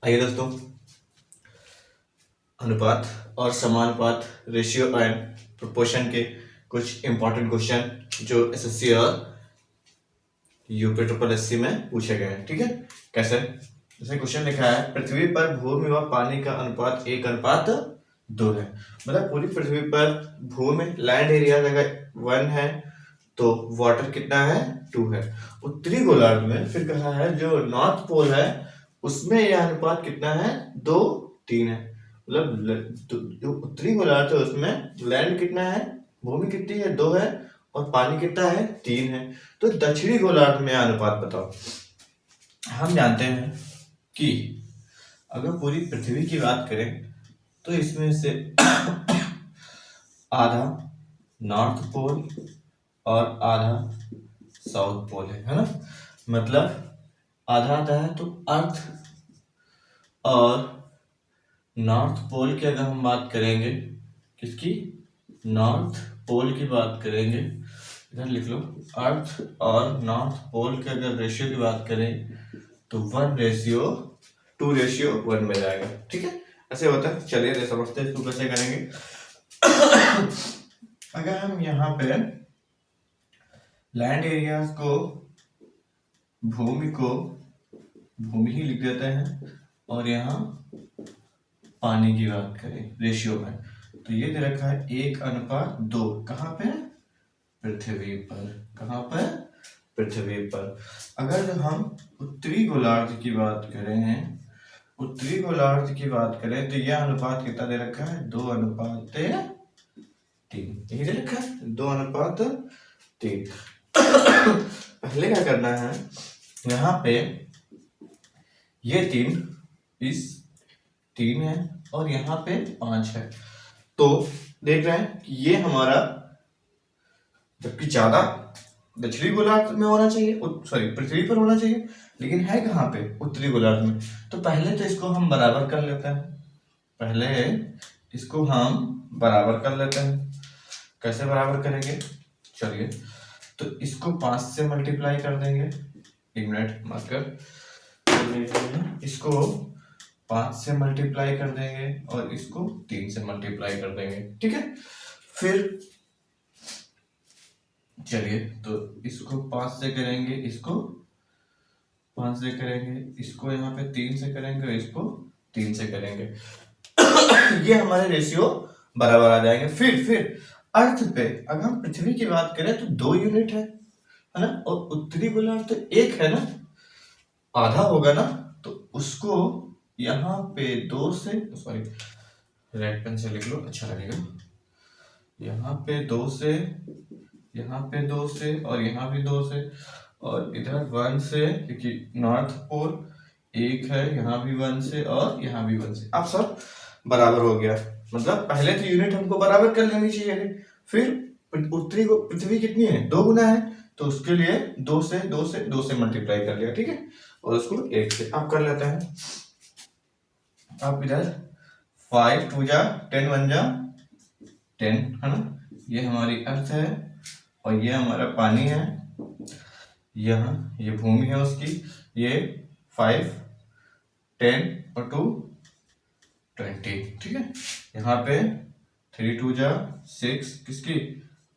आइए दोस्तों, अनुपात और समानुपात रेशियो एंड प्रोपोर्शन के कुछ इंपॉर्टेंट क्वेश्चन जो एसएससी और यूपी ट्रिपल एससी में पूछे गए हैं। ठीक है, कैसे? जैसे क्वेश्चन लिखा है, पृथ्वी पर भूमि व पानी का अनुपात 1:2 है। मतलब पूरी पृथ्वी पर भूमि लैंड एरिया अगर 1 है तो वाटर कितना है? 2 है। उत्तरी गोलार्ध में फिर कहा है जो नॉर्थ पोल है उसमें यह अनुपात कितना है? 2:3 है। मतलब जो उत्तरी गोलार्ध है उसमें लैंड कितना है, भूमि कितनी है? 2 है, और पानी कितना है? 3 है। तो दक्षिणी गोलार्ध में अनुपात बताओ। हम जानते हैं कि अगर पूरी पृथ्वी की बात करें तो इसमें से आधा नॉर्थ पोल और आधा साउथ पोल है ना। मतलब आधा आधा है तो अर्थ और नॉर्थ पोल की अगर हम बात करेंगे, किसकी? नॉर्थ पोल की बात करेंगे, इधर लिख लो, अर्थ और नॉर्थ पोल के अगर रेशियो की बात करें तो 1:2:1 में जाएगा। ठीक है, ऐसे होता है। चलिए समझते हैं इसको कैसे करेंगे। अगर हम यहाँ पे लैंड एरियाज को भूमि ही लिख देते हैं और यहाँ पानी की बात करें रेशियो में, तो ये दे रखा है 1:2। कहाँ पे? पृथ्वी पर। कहाँ पर? पृथ्वी पर। अगर हम उत्तरी गोलार्ध की बात करें, उत्तरी गोलार्ध की बात करें तो यह अनुपात कितना दे रखा है? 2:3। यही दे रखा है 2:3। पहले क्या करना है, यहाँ पे ये 3 इस 3 है और यहाँ पे 5 है। तो देख रहे हैं कि ये हमारा जबकि ज्यादा दक्षिणी गोलार्ध में होना चाहिए, सॉरी पृथ्वी पर होना चाहिए, लेकिन है कहाँ पे? उत्तरी गोलार्ध में। तो पहले तो इसको हम बराबर कर लेते हैं। पहले इसको हम बराबर कर लेते हैं। कैसे बराबर करेंगे? चलिए, तो इसको 5 से मल्टीप्लाई कर देंगे। 1 मिनट मार्कर, इसको 5 से मल्टीप्लाई कर देंगे और इसको 3 से मल्टीप्लाई कर देंगे। ठीक है, फिर चलिए, तो इसको 5 से करेंगे, इसको 5 से करेंगे, इसको यहाँ पे 3 से करेंगे और इसको 3 से करेंगे। ये हमारे रेशियो बराबर आ जाएंगे। फिर अर्थ पे अगर हम पृथ्वी की बात करें तो 2 यूनिट है ना, और उत्तरी गोलार्ध तो 1 है ना, आधा होगा ना, तो उसको यहाँ पे 2 से, सॉरी रेड पेन से लिख लो अच्छा लगेगा, यहाँ पे 2 से, यहाँ पे 2 से और यहाँ भी 2 से, और इधर 1 से, क्योंकि नॉर्थ पोल 1 है, यहाँ भी 1 से और यहाँ भी 1 से। अब सब बराबर हो गया। मतलब पहले तो यूनिट हमको बराबर कर लेनी चाहिए। फिर उत्तरी को पृथ्वी कितनी है? 2 गुना है, तो उसके लिए 2 से 2 से 2 से मल्टीप्लाई कर लिया। ठीक है, और उसको 1 से अब कर लेते हैं। अब इधर 5 2 जा 10 1 जा 10 है ना, ये हमारी अर्थ है और ये हमारा पानी है, यहाँ ये भूमि है उसकी। ये 5 10 और 2 20। ठीक है, यहाँ पे 3 2 जा 6 किसकी?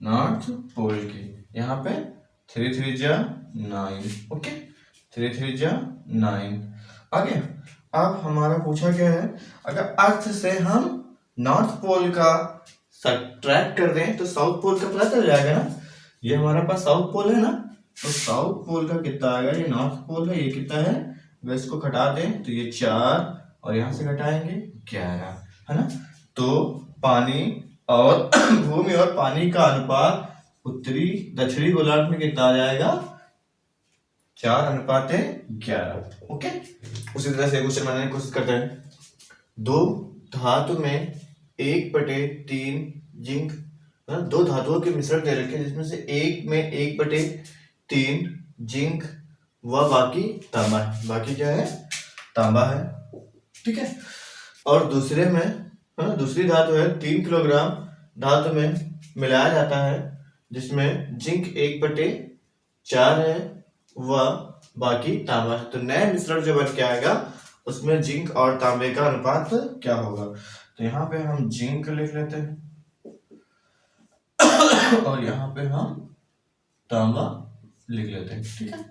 नॉर्थ पोल की। यहाँ पे 3 3 जा 9। ओके, 3 3 जा 9। आगे अब हमारा पूछा क्या है, अगर अर्थ से हम नॉर्थ पोल का सब्ट्रैक्ट कर दें तो साउथ पोल का पता चल जाएगा ना। ये हमारे पास साउथ पोल है ना, तो साउथ पोल का कितना आएगा? ये नॉर्थ पोल है, ये कितना है? अगर इसको घटा दें तो ये 4 और यहाँ से घटाएंगे 11 है ना। तो पानी और भूमि और पानी का अनुपात उत्तरी दक्षिणी गोलार्ध में कितना आ जाएगा? 4:11। ओके, उसी तरह से क्वेश्चन बनाने की कोशिश करते हैं। 2 धातु में 1/3 जिंक, 2 धातुओं के मिश्रण दे रखे जिसमें से एक में 1/3 जिंक व बाकी तांबा है। बाकी क्या है? तांबा है। ठीक है, और दूसरे में दूसरी धातु है 3 किलोग्राम धातु में मिलाया जाता है जिसमें जिंक 1/4 है व बाकी तांबा है। तो नया मिश्रण जो बन के आएगा उसमें जिंक और तांबे का अनुपात क्या होगा। तो यहाँ पे हम जिंक लिख लेते हैं और यहाँ पे हम तांबा लिख लेते हैं, ठीक है।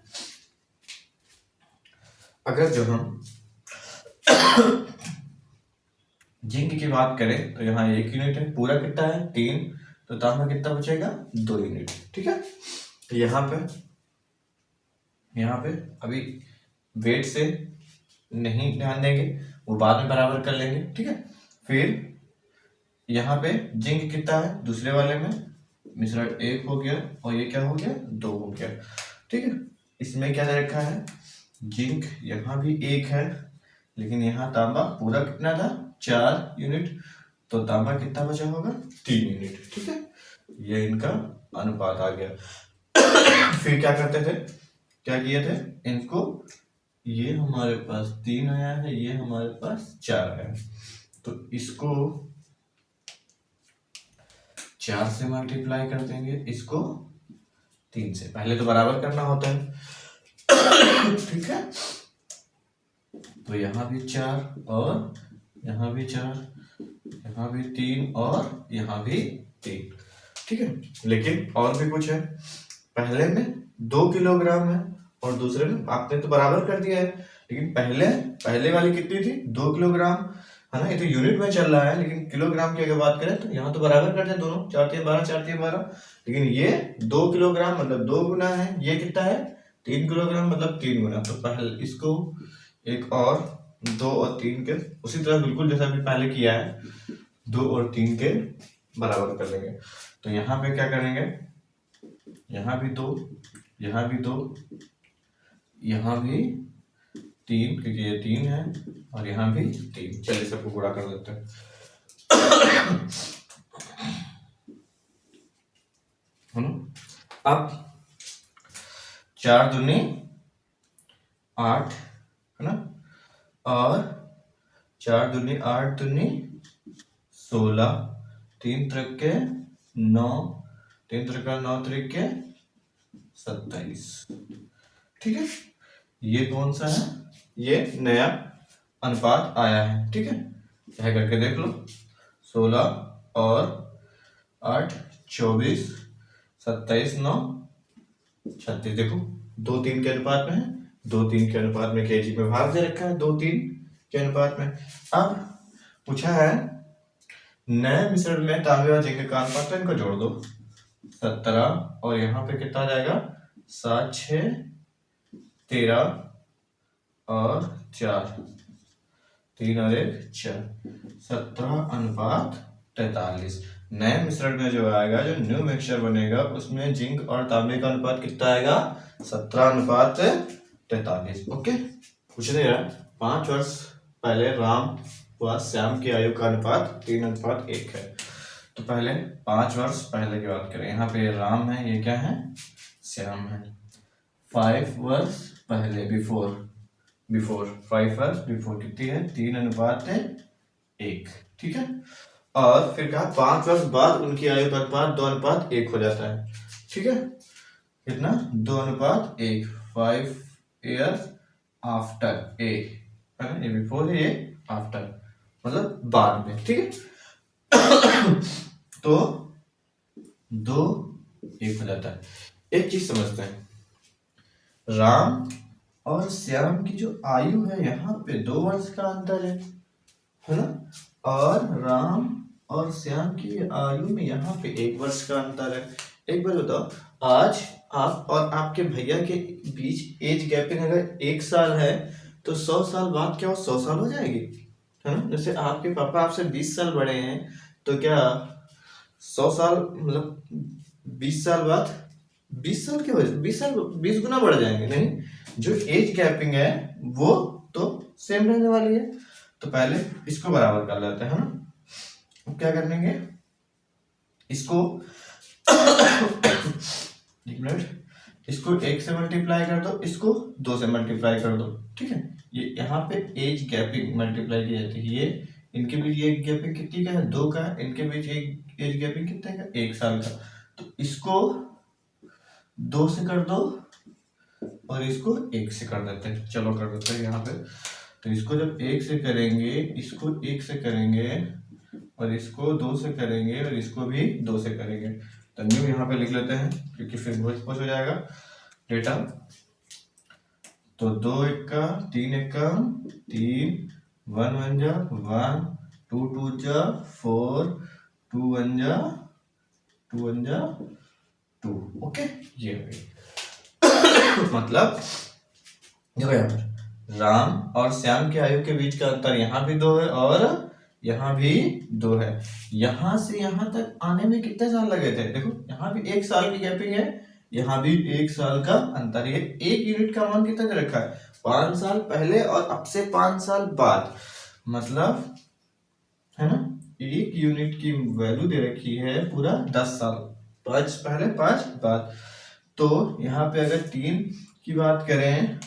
अगर जो हम जिंक की बात करें तो यहाँ 1 यूनिट है, पूरा कितना है 3, तो तांबा कितना बचेगा 2 यूनिट, ठीक है। तो यहाँ पे अभी वेट से नहीं ध्यान देंगे, वो बाद में बराबर कर लेंगे, ठीक है। फिर यहाँ पे जिंक कितना है दूसरे वाले में, मिश्रण 1 हो गया और ये क्या हो गया 2 हो गया, ठीक है। इसमें क्या दे रखा है, जिंक यहाँ भी 1 है, लेकिन यहाँ तांबा पूरा कितना था 4 यूनिट, तो तांबा कितना बचा होगा 3 यूनिट, ठीक है। ये इनका अनुपात आ गया। फिर क्या करते थे, क्या किए थे इनको, ये हमारे पास 3 आया है, ये हमारे पास 4 आया है, तो इसको 4 से मल्टीप्लाई कर देंगे, इसको 3 से, पहले तो बराबर करना होता है, ठीक है। तो यहाँ भी 4 और यहाँ भी 4, यहाँ भी 3 और यहाँ भी 3, ठीक है। लेकिन और भी कुछ है, पहले में 2 किलोग्राम है और दूसरे में आपने तो बराबर कर दिया है, लेकिन पहले वाली कितनी थी 2 किलोग्राम, है ना। ये तो यूनिट में चल रहा है, लेकिन किलोग्राम की अगर बात करें तो यहाँ तो बराबर कर दे दोनों, 4 3 12 4 3 12, लेकिन ये 2 किलोग्राम मतलब 2 गुना है, ये कितना है 3 किलोग्राम मतलब 3 गुना। तो पहले इसको एक और 2 और 3 के उसी तरह बिल्कुल जैसा भी पहले किया है 2 और 3 के बराबर कर लेंगे। तो यहाँ पे क्या करेंगे, यहाँ भी 2, यहाँ भी 2, यहाँ भी 3, क्योंकि ये 3 है और यहाँ भी 3, चलिए सबको गुणा कर देते हैं। अब 4 दूनी 8, है ना, और 4 दूनी 8 दूनी 16, 3 त्रिके 9, 3 त्रिका 9 त्रिके 27, ठीक है। ये कौन सा है, ये नया अनुपात आया है, ठीक है। क्या करके देख लो, 16 और 8 24, 27 9 36, देखो 2 3 के अनुपात में है, 2 3 के अनुपात में, केजी में भाग दे रखा है 2 3 के अनुपात में। अब पूछा है नए मिश्रण में तांबे और जिंक का अनुपात, तो इनको जोड़ दो 17 और यहाँ पे कितना आ जाएगा 7 6 13 और 4, 3 और 1 4, 17:43। नए मिश्रण में जो आएगा, जो न्यू मिक्सचर बनेगा, उसमें जिंक और तांबे का अनुपात कितना आएगा 17:43। ओके, पूछ रहे हैं 5 वर्ष पहले राम व श्याम की आयु का अनुपात 3:1 है। तो पहले 5 वर्ष पहले की बात करें, यहाँ पे राम है, ये क्या है श्याम है। 5 वर्ष पहले बिफोर 5 वर्ष बिफोर कितनी है 3:1, ठीक है। और फिर कहा 5 वर्ष बाद उनकी आयु का अनुपात 2:1 हो जाता है, ठीक है। कितना 2:1, 5 years आफ्टर ए, है ना, ये बिफोर है, ये आफ्टर मतलब बाद में, ठीक है। तो 2:1 हो जाता है। एक चीज समझते हैं, राम और श्याम की जो आयु है यहाँ पे 2 वर्ष का अंतर है ना, और राम और श्याम की आयु में यहाँ पे 1 वर्ष का अंतर है। एक बार बताओ, आज आप और आपके भैया के बीच एज गैपिंग अगर 1 साल है तो 100 साल बाद क्या 100 साल हो जाएगी, है ना। जैसे आपके पापा आपसे 20 साल बड़े हैं, तो क्या 100 साल मतलब 20 साल बाद 20 साल के वजह 20 गुना बढ़ जाएंगे, नहीं, जो एज गैपिंग है वो तो सेम रहने वाली है। तो पहले इसको बराबर कर लेते हैं, है ना। अब क्या कर लेंगे, इसको 1 मिनट, इसको 1 से मल्टीप्लाई कर दो, इसको 2 से मल्टीप्लाई कर दो, ठीक है। ये यहाँ पे एज गैपिंग मल्टीप्लाई की जाती है, ये इनके बीच एज गैपिंग कितनी का है 2 का, इनके बीच एक एज गैपिंग कितने का 1 साल का। तो इसको 2 से कर दो और इसको 1 से कर देते हैं, चलो कर देते हैं यहाँ पे। तो इसको जब 1 से करेंगे, इसको 1 से करेंगे और इसको 2 से करेंगे और इसको भी 2 से करेंगे, तो न्यू यहाँ पे लिख लेते हैं क्योंकि फिर बहुत कुछ हो जाएगा डेटा। तो 2 एक्का 3 एक्का 3, 1 1 जा 1, 2 2 जा 4, 2 1 जा 2। ओके, ये हो गई। मतलब देखो यहाँ पर राम और श्याम के आयु के बीच का अंतर यहाँ भी 2 है और यहाँ भी 2 है। यहाँ से यहाँ तक आने में कितने साल लगे थे? देखो यहाँ भी 1 साल की गैपिंग है, यहाँ भी 1 साल का अंतर है। 1 यूनिट का मान कितना दे रखा है? 5 साल पहले और अब से 5 साल बाद, मतलब है ना, 1 यूनिट की वैल्यू दे रखी है पूरा 10 साल, 5 पहले 5 बाद। तो यहाँ पे अगर 3 की बात करें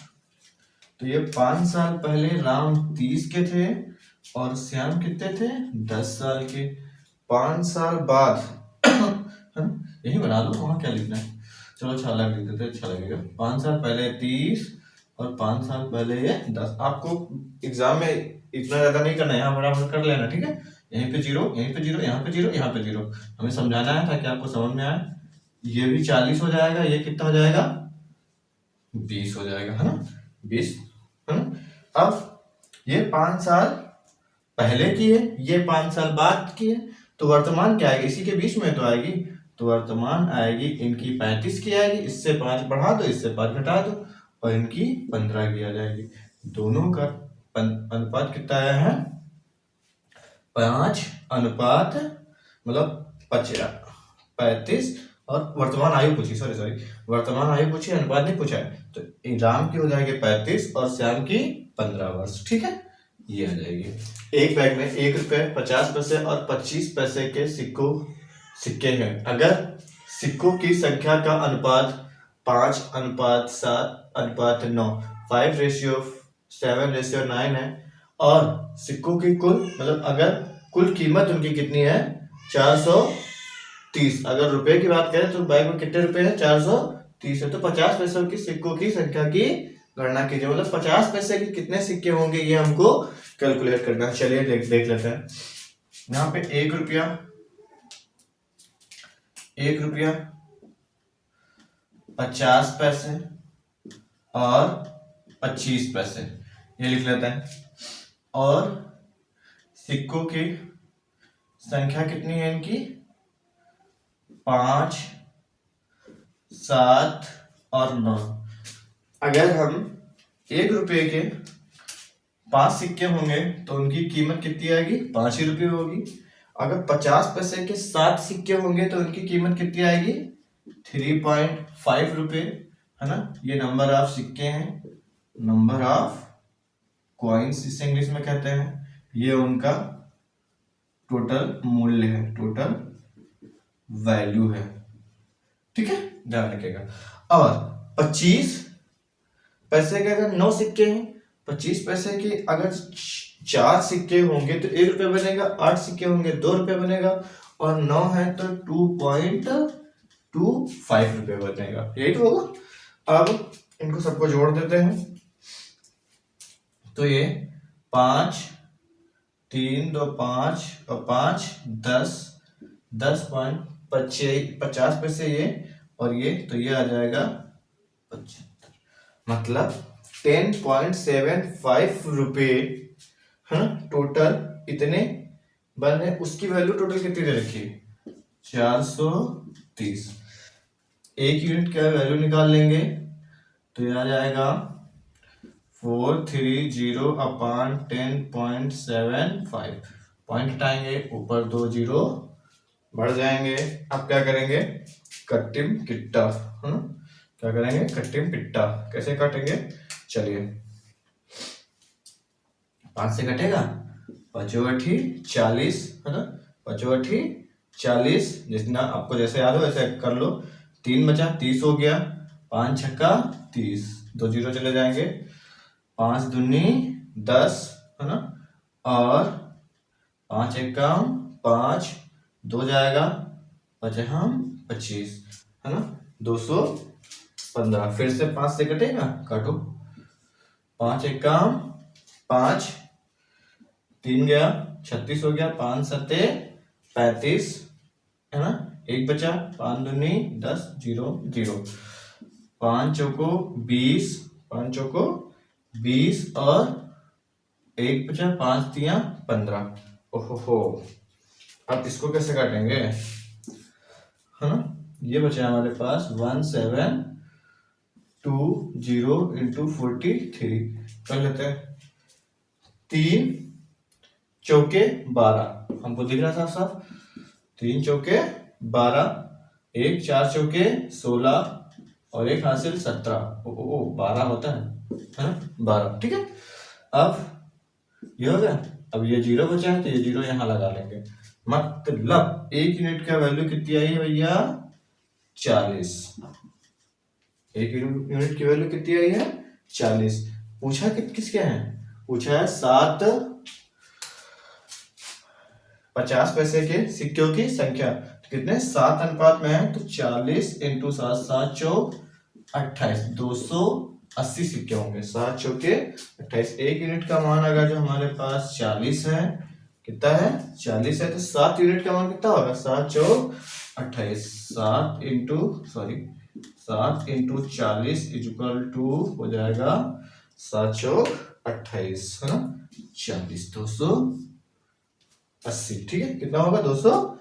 तो ये 5 साल पहले राम 30 के थे और श्याम कितने थे? 10 साल के। 5 साल बाद यही बना लो, वहां क्या लिखना है, चलो अच्छा अलग लिख देते, अच्छा लगेगा। 5 साल पहले 30 और 5 साल पहले 10। आपको एग्जाम में इतना ज्यादा नहीं करना है, यहाँ बराबर कर लेना, ठीक है। यहीं पे 0, यहीं पे 0, यहाँ पे 0, यहाँ पे 0, हमें समझाना है ताकि आपको समझ में आए। ये भी 40 हो जाएगा, ये कितना हो जाएगा? 20 हो जाएगा, है ना, 20, है ना। अब ये 5 साल पहले की है, ये 5 साल बाद की है, तो वर्तमान क्या आएगी? इसी के बीच में तो आएगी, तो वर्तमान आएगी इनकी 35 की आएगी, इससे 5 बढ़ा दो, इससे 5 घटा दो और इनकी 15 की आ जाएगी। दोनों का अनुपात कितना आया है? 5 अनुपात, मतलब 35, और वर्तमान आयु पूछी, सॉरी वर्तमान आयु पूछी, अनुपात नहीं पूछा है। तो राम की हो जाएगी 35 और श्याम की 15 वर्ष, ठीक है, ये आ जाएगी। एक बैग में 1 रुपए 50 पैसे और 25 पैसे के सिक्के हैं। अगर सिक्कों की संख्या का अनुपात 5:7:9, 5:7:9 है और सिक्कों की कुल, मतलब अगर कुल कीमत उनकी कितनी है? 430। अगर रुपए की बात करें तो बैग में कितने रुपए हैं? 430 है। तो 50 पैसों की सिक्कों की संख्या की गणना कीजिए, मतलब 50 पैसे के कितने सिक्के होंगे ये हमको कैलकुलेट करना है। चलिए देख लेते हैं। यहाँ पे 1 रुपया 50 पैसे और 25 पैसे, ये लिख लेते हैं। और सिक्कों की संख्या कितनी है इनकी? 5, 7 और 9। अगर हम 1 रुपये के 5 सिक्के होंगे तो उनकी कीमत कितनी आएगी? 5 ही रुपये होगी। अगर 50 पैसे के 7 सिक्के होंगे तो उनकी कीमत कितनी आएगी? 3.5 रुपये, है ना। ये नंबर ऑफ सिक्के हैं, नंबर ऑफ कॉइन्स इसे इंग्लिश में कहते हैं। ये उनका टोटल मूल्य है, टोटल वैल्यू है, ठीक है, ध्यान रखिएगा। और 25 पैसे के अगर 9 सिक्के हैं, 25 पैसे के अगर 4 सिक्के होंगे तो 1 रुपये बनेगा, 8 सिक्के होंगे 2 रुपये बनेगा, और 9 है तो 2.25 रुपये बनेगा, यही तो होगा। अब इनको सबको जोड़ देते हैं, तो ये 5, 3, 2, 5 और 5, 10.50 पैसे ये, और ये, तो ये आ जाएगा 75, मतलब 10.75 रुपये, है ना। टोटल इतने बने, उसकी वैल्यू टोटल कितनी दे रखी है? 430। 1 यूनिट का वैल्यू निकाल लेंगे तो ये आ जाएगा 430/10.75। पॉइंट हटाएंगे, ऊपर 2 जीरो बढ़ जाएंगे। अब क्या करेंगे? कट्टिम किट्टा, है ना, क्या करेंगे? कट्टिम पिट्टा। कैसे काटेंगे? चलिए, 5 से कटेगा, 5 40, है ना, 5 40, जितना आपको जैसे याद हो वैसे कर लो। 3 बचा, 30 हो गया, 5 छक्का 30, 2 जीरो चले जाएंगे, 5 दूनी 10, है ना, और 5 एकम 5, 2 जाएगा, 5 हम 25, है ना, 215। फिर से 5 से कटेगा, काटो, 5 एकम 5 3 गया 36 हो गया, 5 सत्ते 35 है ना, एक बचा, 5 दूनी 10 0 0, 5 चौको 20, 5 चौको 20 और एक बचा, 5 तिया 15। ओहो, अब इसको कैसे काटेंगे, है ना, ये बचा हमारे पास 1720 इंटू 43 कर लेते हैं। 3 चौके 12 हमको दिख रहा था साफ, 3 चौके 12, एक 4 चौके 16 और एक हासिल 17, 12 होता है ना, 12, ठीक है। अब ये हो गया, अब ये 0 बचा है तो ये 0 यहाँ लगा लेंगे, मतलब एक यूनिट का वैल्यू कितनी आई है भैया, 40। एक यूनिट की वैल्यू कितनी आई है, 40। पूछा किसके हैं, पूछा है 7 50 पैसे के सिक्कों की संख्या, तो कितने 7 अनुपात में है, तो 40 इंटू 7 7 चौक 28, 280 सिक्के होंगे, 7 चौके 28। एक यूनिट का मान अगर जो हमारे पास 40 है, कितना है 40 है, तो 7 यूनिट का मान कितना होगा, 7 चौक 28, 7 इंटू 40 इज इक्वल टू हो जाएगा 7 चौक 28, है ना, 40 280, ठीक है, कितना होगा 200।